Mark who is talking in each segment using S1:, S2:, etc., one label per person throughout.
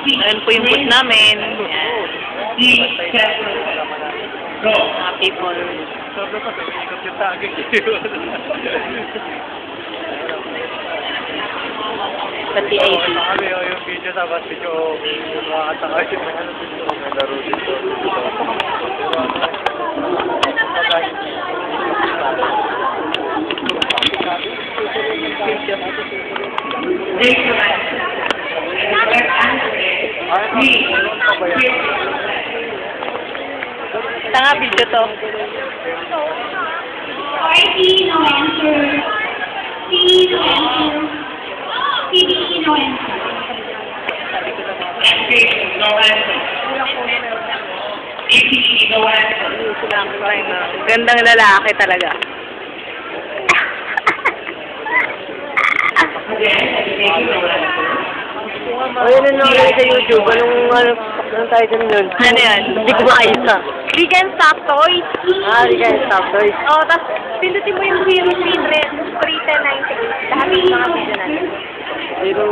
S1: Ayan po yung booth namin. Mga people. Pati ID.
S2: Yung video sa bus video, makakataka yung may laro dito.
S1: Tanga video to.
S3: RT, no answer. C, no answer. CD, no answer.
S4: SP, no answer. ATE, no answer.
S1: Gandang lalaki talaga.
S2: Ayun na nakalagay sa YouTube. Anong title nun?
S1: Ano yan?
S2: Hindi ko makita.
S1: Vegan Stock Toys.
S2: Hindi kayo stop toys.
S1: Oh, tapos pindutin mo yung 0398. Lahat yung mga video natin.
S2: Pero,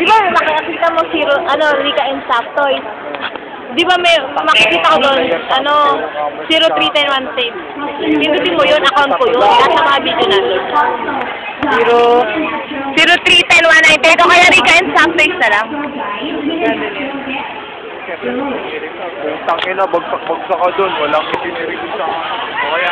S1: Di ba makikita mo Rika and Stock Toys? Di ba may makikita ko doon, 0310 save. Pindutin mo yun, account ko yun. Nasa mga video natin. 0310 Ito kaya Rika and Stock Toys na lang.
S2: tangina, bagsak-bagsak ka doon. Walang itinirigil sa... O kaya,